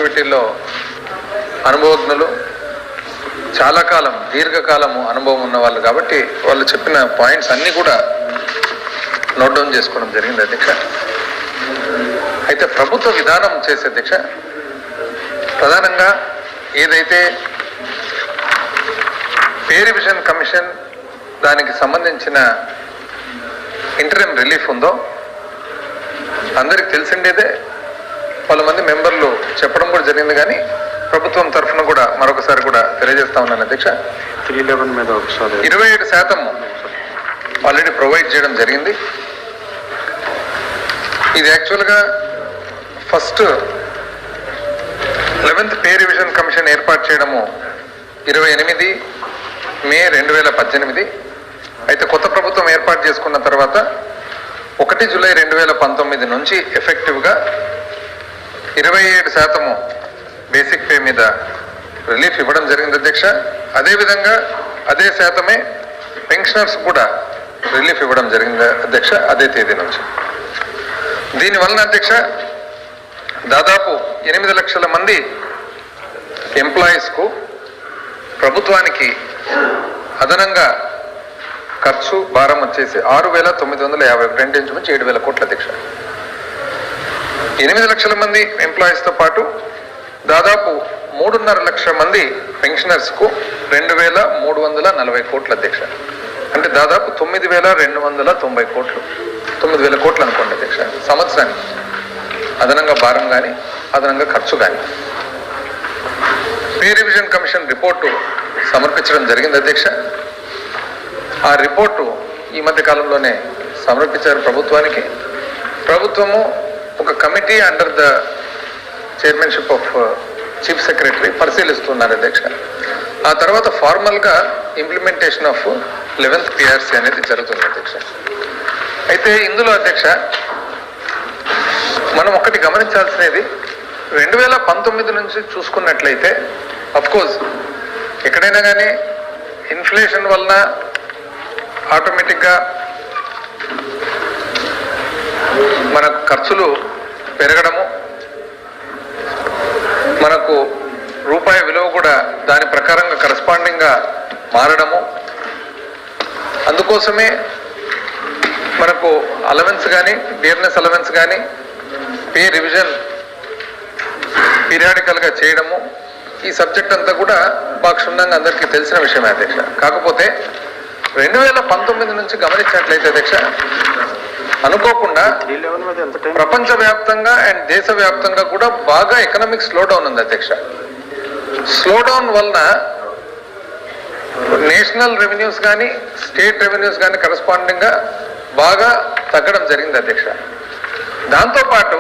యాక్టివిటీలో అనుభవజ్ఞులు, చాలా కాలం దీర్ఘకాలము అనుభవం ఉన్న వాళ్ళు కాబట్టి వాళ్ళు చెప్పిన పాయింట్స్ అన్నీ కూడా నోట్ డౌన్ చేసుకోవడం జరిగింది అధ్యక్ష. అయితే ప్రభుత్వ విధానం చేసే అధ్యక్ష ప్రధానంగా ఏదైతే పే రివిజన్ కమిషన్ దానికి సంబంధించిన ఇంటరిమ్ రిలీఫ్ ఉందో అందరికి తెలిసిండేదే, పలు మంది మెంబర్లు చెప్పడం కూడా జరిగింది. కానీ ప్రభుత్వం తరఫున కూడా మరొకసారి కూడా తెలియజేస్తా ఉన్నాను అధ్యక్ష, 311 మీద ఒకసారి 27% ఆల్రెడీ ప్రొవైడ్ చేయడం జరిగింది. ఇది యాక్చువల్గా first 11th pay revision commission ఏర్పాటు చేయడము 28 మే 2018. అయితే కొత్త ప్రభుత్వం ఏర్పాటు చేసుకున్న తర్వాత 1 జూలై 2019 నుంచి ఎఫెక్టివ్గా 27% బేసిక్ పే మీద రిలీఫ్ ఇవ్వడం జరిగింది అధ్యక్ష. అదేవిధంగా అదే శాతమే పెన్షనర్స్ కూడా రిలీఫ్ ఇవ్వడం జరిగింది అధ్యక్ష అదే తేదీ నుంచి. దీనివలన అధ్యక్ష దాదాపు 8 లక్షల మంది ఎంప్లాయీస్కు ప్రభుత్వానికి అదనంగా ఖర్చు భారం వచ్చేసి 6,950 నుంచి 7,000 కోట్ల అధ్యక్ష. 8 లక్షల మంది ఎంప్లాయీస్తో పాటు దాదాపు 3.5 లక్షల మంది పెన్షనర్స్కు 2,340 కోట్ల అధ్యక్ష. అంటే దాదాపు 9,290 కోట్లు, 9,000 కోట్లు అనుకోండి అధ్యక్ష సంవత్సరానికి అదనంగా భారం కానీ అదనంగా ఖర్చు కానీ. పే రివిజన్ కమిషన్ రిపోర్టు సమర్పించడం జరిగింది అధ్యక్ష. ఆ రిపోర్టు ఈ మధ్య కాలంలోనే సమర్పించారు ప్రభుత్వానికి. ప్రభుత్వము ఒక committee under the chairmanship of chief secretary పరిశీలిస్తున్నారు అధ్యక్ష. ఆ తర్వాత ఫార్మల్గా ఇంప్లిమెంటేషన్ ఆఫ్ 11th PRC అనేది జరుగుతుంది అధ్యక్ష. అయితే ఇందులో అధ్యక్ష మనం ఒకటి గమనించాల్సినది 2019 నుంచి చూసుకున్నట్లయితే అఫ్కోర్స్ ఎక్కడైనా కానీ ఇన్ఫ్లేషన్ వలన ఆటోమేటిక్గా మనకు ఖర్చులు పెరగడము, మనకు రూపాయి విలువ కూడా దాని ప్రకారంగా కరస్పాండింగ్గా మారడము, అందుకోసమే మనకు అలవెన్స్ కానీ డియర్నెస్ అలవెన్స్ కానీ పే రివిజన్ పీరియాడికల్గా చేయడము, ఈ సబ్జెక్ట్ అంతా కూడా బాగా క్షుణ్ణంగా అందరికీ తెలిసిన విషయమే అధ్యక్ష. కాకపోతే 2019 నుంచి గమనించినట్లయితే అధ్యక్ష అనుకోకుండా ప్రపంచవ్యాప్తంగా అండ్ దేశవ్యాప్తంగా కూడా బాగా ఎకనామిక్ స్లోడౌన్ ఉంది అధ్యక్ష. స్లోడౌన్ వలన నేషనల్ రెవెన్యూస్ కానీ స్టేట్ రెవెన్యూస్ కానీ కరస్పాండింగ్గా బాగా తగ్గడం జరిగింది అధ్యక్ష. దాంతోపాటు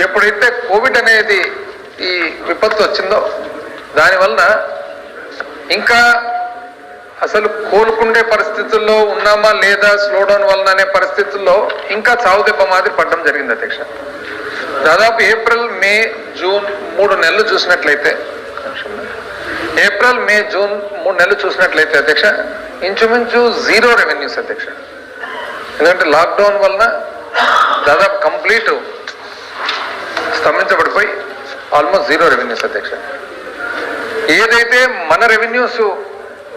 ఎప్పుడైతే కోవిడ్ అనేది ఈ విపత్తు వచ్చిందో దానివలన ఇంకా అసలు కోలుకుండే పరిస్థితుల్లో ఉన్నామా లేదా స్లోడౌన్ వలన అనే పరిస్థితుల్లో ఇంకా చావుదెబ్బ మాదిరి పడడం జరిగింది అధ్యక్ష. దాదాపు ఏప్రిల్ మే జూన్ 3 నెలలు చూసినట్లయితే, ఏప్రిల్ మే జూన్ 3 నెలలు చూసినట్లయితే అధ్యక్ష ఇంచుమించు 0 రెవెన్యూస్ అధ్యక్ష. ఎందుకంటే లాక్డౌన్ వలన దాదాపు కంప్లీట్ స్తంభించబడిపోయి ఆల్మోస్ట్ 0 రెవెన్యూస్ అధ్యక్ష. ఏదైతే మన రెవెన్యూస్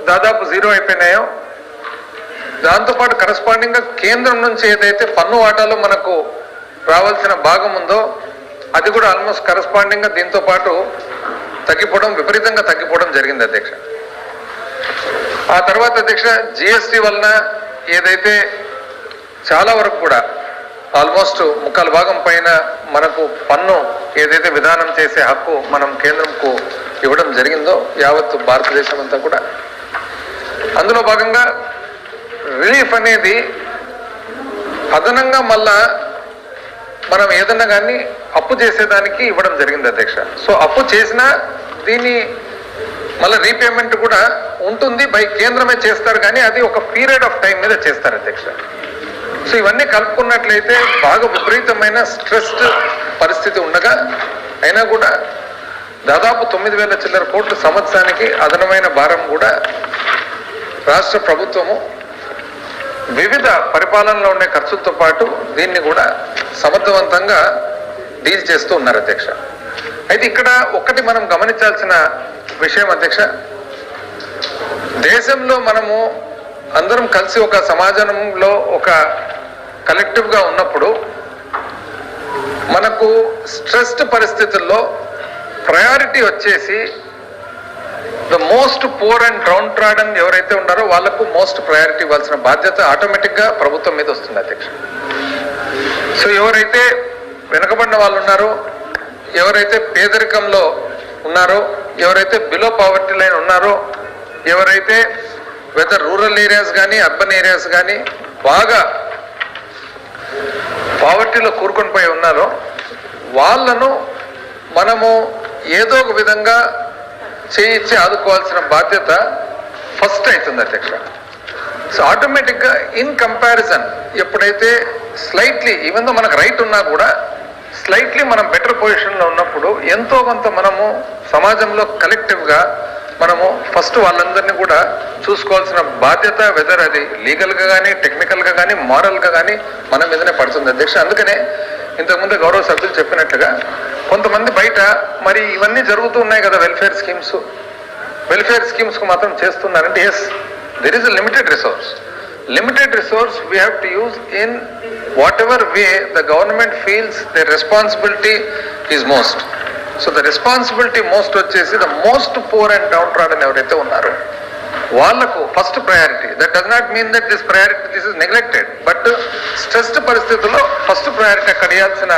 దాదాపు 0 అయిపోయినాయో దాంతోపాటు కరస్పాండింగ్గా కేంద్రం నుంచి ఏదైతే పన్ను వాటాలో మనకు రావాల్సిన భాగం ఉందో అది కూడా ఆల్మోస్ట్ కరస్పాండింగ్గా దీంతో పాటు తగ్గిపోవడం, విపరీతంగా తగ్గిపోవడం జరిగింది అధ్యక్ష. ఆ తర్వాత అధ్యక్ష జిఎస్టీ వలన ఏదైతే చాలా వరకు కూడా ఆల్మోస్ట్ 3/4 భాగం పైన మనకు పన్ను ఏదైతే విధానం చేసే హక్కు మనం కేంద్రంకు ఇవ్వడం జరిగిందో యావత్తు భారతదేశం అంతా కూడా, అందులో భాగంగా రిలీఫ్ అనేది అదనంగా మళ్ళా మనం ఏదన్నా కానీ అప్పు చేసేదానికి ఇవ్వడం జరిగింది అధ్యక్ష. సో అప్పు చేసినా దీన్ని మళ్ళీ రీపేమెంట్ కూడా ఉంటుంది, బై కేంద్రమే చేస్తారు కానీ అది ఒక పీరియడ్ ఆఫ్ టైం మీద చేస్తారు అధ్యక్ష. సో ఇవన్నీ కలుపుకున్నట్లయితే బాగా విపరీతమైన స్ట్రెస్డ్ పరిస్థితి ఉండగా అయినా కూడా దాదాపు 9,000 చిల్లర కోట్ల సంవత్సరానికి అదనమైన భారం కూడా రాష్ట్ర ప్రభుత్వము వివిధ పరిపాలనలో ఉండే ఖర్చులతో పాటు దీన్ని కూడా సమర్థవంతంగా డీల్ చేస్తూ ఉన్నారు అధ్యక్ష. అయితే ఇక్కడ ఒక్కటి మనం గమనించాల్సిన విషయం అధ్యక్ష, దేశంలో మనము అందరం కలిసి ఒక సమాజంలో ఒక కలెక్టివ్గా ఉన్నప్పుడు మనకు స్ట్రెస్డ్ పరిస్థితుల్లో ప్రయారిటీ వచ్చేసి the most poor and down trodden ఎవరైతే ఉన్నారో వాళ్లకు మోస్ట్ ప్రయారిటీ ఇవ్వాల్సిన బాధ్యత ఆటోమేటిక్గా ప్రభుత్వం మీద వస్తుంది అధ్యక్ష. సో ఎవరైతే వెనుకబడిన వాళ్ళు ఉన్నారో, ఎవరైతే పేదరికంలో ఉన్నారో, ఎవరైతే బిలో పావర్టీ లైన్ ఉన్నారో, ఎవరైతే వెదర్ రూరల్ ఏరియాస్ కానీ అర్బన్ ఏరియాస్ కానీ బాగా పావర్టీలో కూరుకొని పోయి ఉన్నారో వాళ్ళను మనము ఏదో ఒక విధంగా చేయించి ఆదుకోవాల్సిన బాధ్యత ఫస్ట్ అవుతుంది అధ్యక్ష. సో ఆటోమేటిక్గా ఇన్ కంపారిజన్ ఎప్పుడైతే స్లైట్లీ ఈవెన్ దో మనకు రైట్ ఉన్నా కూడా స్లైట్లీ మనం బెటర్ పొజిషన్లో ఉన్నప్పుడు ఎంతో కొంత మనము సమాజంలో కలెక్టివ్గా మనము ఫస్ట్ వాళ్ళందరినీ కూడా చూసుకోవాల్సిన బాధ్యత వెదర్ అది లీగల్గా కానీ టెక్నికల్గా కానీ మారల్గా కానీ మన మీదనే పడుతుంది అధ్యక్ష. అందుకనే ఇంతకుముందు గౌరవ సభ్యులు చెప్పినట్లుగా కొంతమంది బయట మరి ఇవన్నీ జరుగుతూ ఉన్నాయి కదా వెల్ఫేర్ స్కీమ్స్కు మాత్రం చేస్తున్నారంటే as there is a limited resource we have to use in whatever way the government feels the responsibility is most. So the responsibility most వచ్చేసి the most poor and down trodden ఎవరైతే ఉన్నారో వాళ్లకు first priority. That does not mean that this is neglected, but stressed పరిస్థితుల్లో first priority అక్కడ ఇవ్వాల్సిన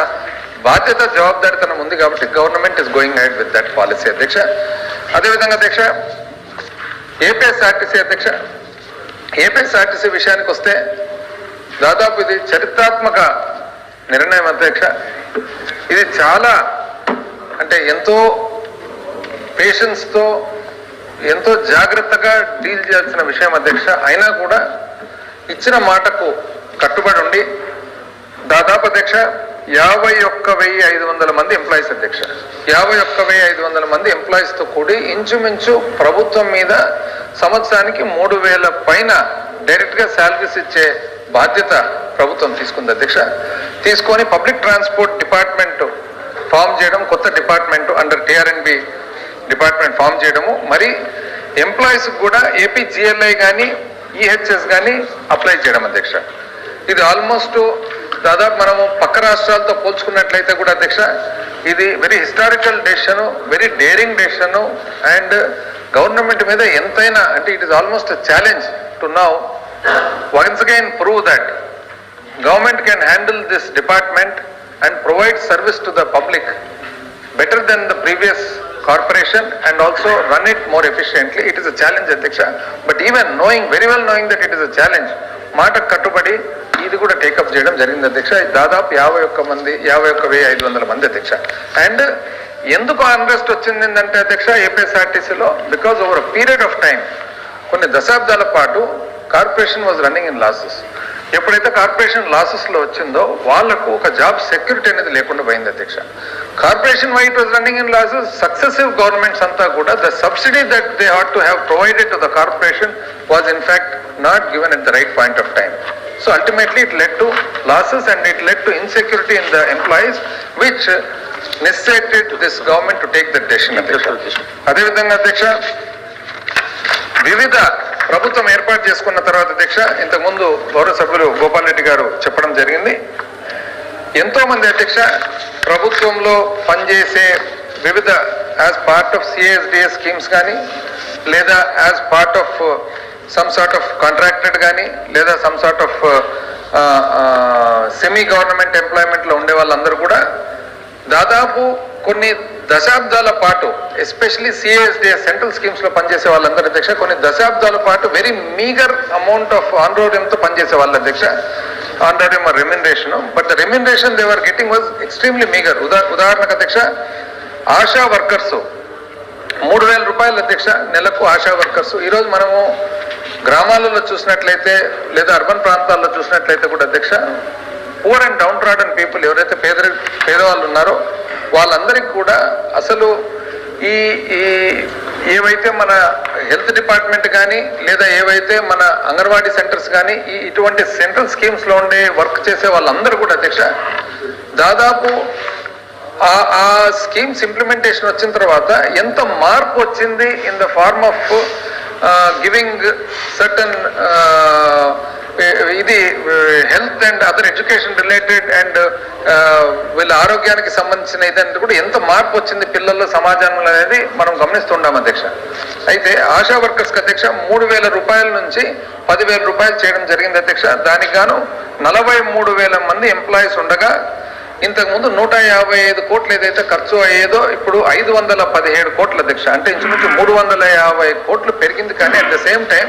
బాధ్యత జవాబుదారితనం ఉంది కాబట్టి government is going ahead with that policy అధ్యక్ష. అదేవిధంగా అధ్యక్ష ఏపీఎస్ఆర్టీసీ విషయానికి వస్తే దాదాపు ఇది చరిత్రాత్మక నిర్ణయం అధ్యక్ష. ఇది చాలా అంటే ఎంతో పేషెన్స్తో ఎంతో జాగ్రత్తగా డీల్ చేయాల్సిన విషయం అధ్యక్ష. అయినా కూడా ఇచ్చిన మాటకు కట్టుబడి ఉండి దాదాపు అధ్యక్ష 51,500 మంది ఎంప్లాయీస్ అధ్యక్ష, 51,500 మంది ఎంప్లాయీస్తో కూడి ఇంచుమించు ప్రభుత్వం మీద సంవత్సరానికి 3,000 పైన డైరెక్ట్గా శాలరీస్ ఇచ్చే బాధ్యత ప్రభుత్వం తీసుకుంది అధ్యక్ష. తీసుకొని పబ్లిక్ ట్రాన్స్పోర్ట్ డిపార్ట్మెంట్ ఫామ్ చేయడం, కొత్త డిపార్ట్మెంట్ అండర్ టిఆర్ఎన్బి డిపార్ట్మెంట్ ఫామ్ చేయడము, మరి ఎంప్లాయీస్ కూడా ఏపీజీఎల్ఐ కానీ ఈహెచ్ఎస్ కానీ అప్లై చేయడం అధ్యక్ష. ఇది ఆల్మోస్ట్ దాదాపు మనము పక్క రాష్ట్రాలతో పోల్చుకున్నట్లయితే కూడా అధ్యక్ష ఇది very historical decision, very daring decision and government మీద ఎంతైనా అంటే it is almost challenge to now once again prove that government can handle this department and provide service to the public better than the previous corporation and also run it more efficiently. It is a challenge Adhyaksha, but even very well knowing that it is a challenge, మాట కట్టుబడి ఇది కూడా take up చేయడం జరిగింది అధ్యక్ష. దాదాపు 51,500 మంది అధ్యక్ష. అండ్ ఎందుకు అన్రెస్ట్ వచ్చింది అంటే అధ్యక్ష ఏపీఎస్ఆర్టీసీలో because over period of time కొన్ని దశాబ్దాల పాటు corporation was running in losses. ఎప్పుడైతే కార్పొరేషన్ లాసెస్లో వచ్చిందో వాళ్లకు ఒక జాబ్ సెక్యూరిటీ అనేది లేకుండా పోయింది అధ్యక్ష. Corporation white was running in losses. Successive governments అంతా కూడా the subsidy that they had to have provided to the corporation was in fact not given at the right point of time. So ultimately it led to losses and it led to insecurity in the employees which necessitated this government to take that decision అధ్యక్ష. అదేవిధంగా అధ్యక్ష వివిధ ప్రభుత్వం ఏర్పాటు చేసుకున్న తర్వాత అధ్యక్ష ఇంతకుముందు గౌరవ సభ్యులు గోపాల్ రెడ్డి గారు చెప్పడం జరిగింది. ఎంతో మంది అధ్యక్ష ప్రభుత్వంలో పనిచేసే వివిధ as part of CSDS schemes కానీ లేదా as part of some sort of contracted కానీ లేదా some sort of semi government ఎంప్లాయ్మెంట్లో ఉండే వాళ్ళందరూ కూడా దాదాపు కొన్ని దశాబ్దాల పాటు ఎస్పెషలీ సిఎస్డిఎస్ సెంట్రల్ స్కీమ్స్ లో పనిచేసే వాళ్ళందరూ అధ్యక్ష కొన్ని దశాబ్దాల పాటు వెరీ మీగర్ అమౌంట్ ఆఫ్ ఆన్రోడియంతో పనిచేసే వాళ్ళ అధ్యక్ష honorarium remuneration, but the remuneration they were getting was extremely meagre. ఉదాహరణకు అధ్యక్ష ఆశా వర్కర్స్ 3,000 రూపాయలు అధ్యక్ష నెలకు ఆశా వర్కర్స్. ఈరోజు మనము గ్రామాలలో చూసినట్లయితే లేదా అర్బన్ ప్రాంతాల్లో చూసినట్లయితే కూడా అధ్యక్ష poor and down trodden people ఎవరైతే పేదవాళ్ళు ఉన్నారో వాళ్ళందరికీ కూడా అసలు ఈ ఏవైతే మన హెల్త్ డిపార్ట్మెంట్ కానీ లేదా ఏవైతే మన అంగన్వాడీ సెంటర్స్ కానీ ఇటువంటి సెంట్రల్ స్కీమ్స్లో ఉండే వర్క్ చేసే వాళ్ళందరూ కూడా అధ్యక్ష దాదాపు ఆ స్కీమ్స్ ఇంప్లిమెంటేషన్ వచ్చిన తర్వాత ఎంత మార్పు వచ్చింది in the form of giving certain ఇది health and other education related and వీళ్ళ ఆరోగ్యానికి సంబంధించిన ఇదంటే కూడా ఎంత మార్పు వచ్చింది పిల్లల్లో సమాజంలో అనేది మనం గమనిస్తుంటాం అధ్యక్ష. అయితే ఆశా వర్కర్స్కి అధ్యక్ష 3,000 రూపాయల నుంచి 10,000 రూపాయలు చేయడం జరిగింది అధ్యక్ష. దానికి గాను 43,000 మంది ఎంప్లాయీస్ ఉండగా ఇంతకుముందు 155 కోట్లు ఏదైతే ఖర్చు అయ్యేదో ఇప్పుడు 517 కోట్ల అధ్యక్ష. అంటే ఇంచుమించు 350 కోట్లు పెరిగింది. కానీ అట్ ద సేమ్ టైం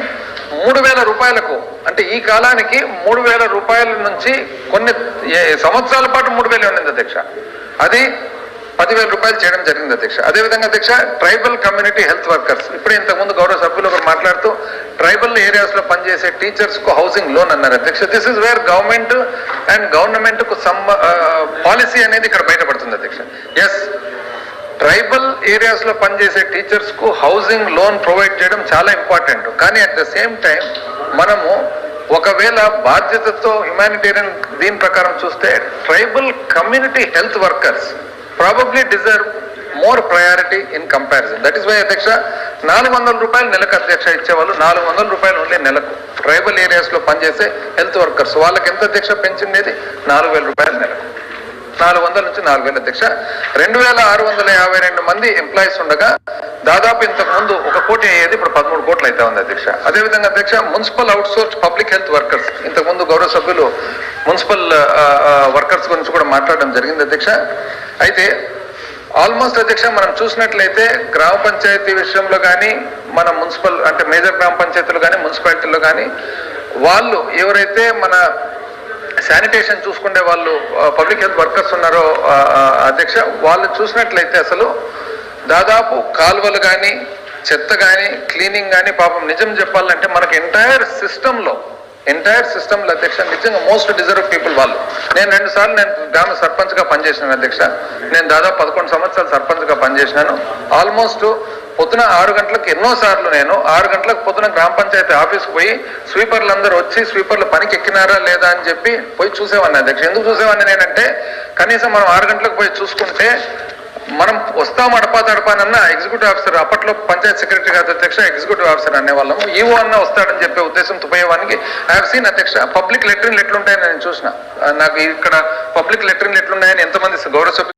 3,000 రూపాయలకు అంటే ఈ కాలానికి 3,000 రూపాయల నుంచి కొన్ని సంవత్సరాల పాటు 3,000 ఉండింది అధ్యక్ష. అది 10,000 రూపాయలు చేయడం జరిగింది అధ్యక్ష. అదేవిధంగా అధ్యక్ష ట్రైబల్ కమ్యూనిటీ హెల్త్ వర్కర్స్ ఇప్పుడు ఇంతకుముందు గౌరవ సభ్యులు ఒకరు మాట్లాడుతూ ట్రైబల్ ఏరియాస్ లో పనిచేసే టీచర్స్ కు హౌసింగ్ లోన్ అన్నారు అధ్యక్ష. This is where government and government కు పాలసీ అనేది ఇక్కడ బయటపడుతుంది అధ్యక్ష. ఎస్, ట్రైబల్ ఏరియాస్ లో పనిచేసే టీచర్స్ కు హౌసింగ్ లోన్ ప్రొవైడ్ చేయడం చాలా ఇంపార్టెంట్. కానీ అట్ ద సేమ్ టైం మనము ఒకవేళ బాధ్యతతో హ్యుమానిటేరియన్ దీని ప్రకారం చూస్తే tribal community health workers probably deserve more priority in comparison. That is why అధ్యక్ష 400 రూపాయలు నెలకు అధ్యక్ష ఇచ్చేవాళ్ళు 400 రూపాయలు ఓన్లీ నెలకు ట్రైబల్ ఏరియాస్ లో పనిచేసే హెల్త్ వర్కర్స్ వాళ్ళకి ఎంత అధ్యక్ష పెంచిండేది 4,000 రూపాయలు నెలకు. 400 నుంచి 4,000 అధ్యక్ష. 2,652 మంది ఎంప్లాయీస్ ఉండగా దాదాపు ఇంతకు ముందు 1 కోటి అయ్యేది ఇప్పుడు 13 కోట్లు అయితే ఉంది అధ్యక్ష. అదేవిధంగా అధ్యక్ష municipal outsource public health workers ఇంతకు ముందు గౌరవ సభ్యులు మున్సిపల్ వర్కర్స్ గురించి కూడా మాట్లాడడం జరిగింది అధ్యక్ష. అయితే ఆల్మోస్ట్ అధ్యక్ష మనం చూసినట్లయితే గ్రామ పంచాయతీ విషయంలో కానీ మన మున్సిపల్ అంటే మేజర్ గ్రామ పంచాయతీలు కానీ మున్సిపాలిటీలో కానీ వాళ్ళు ఎవరైతే మన శానిటేషన్ చూసుకునే వాళ్ళు పబ్లిక్ హెల్త్ వర్కర్స్ ఉన్నారో అధ్యక్ష వాళ్ళు చూసినట్లయితే అసలు దాదాపు కాలువలు కానీ చెత్త కానీ క్లీనింగ్ కానీ పాపం నిజం చెప్పాలంటే మనకి ఎంటైర్ సిస్టంలో అధ్యక్ష నిజంగా మోస్ట్ డిజర్వ్ పీపుల్ వాళ్ళు. నేను 2 సార్లు నేను గ్రామ సర్పంచ్ గా పనిచేసినాను అధ్యక్ష. నేను దాదాపు 11 సంవత్సరాలు సర్పంచ్ గా పనిచేసినాను. ఆల్మోస్ట్ పొద్దున 6 గంటలకు ఎన్నోసార్లు నేను 6 గంటలకు పొద్దున గ్రామ పంచాయతీ ఆఫీస్కి పోయి స్వీపర్లు అందరూ వచ్చి స్వీపర్లు పనికి ఎక్కినారా లేదా అని చెప్పి పోయి చూసేవాడిని అధ్యక్ష. ఎందుకు చూసేవాడిని నేనంటే కనీసం మనం 6 గంటలకు పోయి చూసుకుంటే మనం వస్తాం అడపాదడపానన్న ఎగ్జిక్యూటివ్ ఆఫీసర్ అప్పట్లో పంచాయత్ సెక్రటరీ గారు అధ్యక్ష ఎగ్జిక్యూటివ్ ఆఫీసర్ అనేవాళ్ళము ఈవో అన్న వస్తాడని చెప్పే ఉద్దేశంతో పోయేవానికి ఐ హావ్ సీన్ అధ్యక్ష పబ్లిక్ లెట్రిన్లు ఎట్లుంటాయని నేను చూసిన. నాకు ఇక్కడ పబ్లిక్ లెట్రిన్లు ఎట్లున్నాయని ఎంతమంది గౌరవ సభ్యులు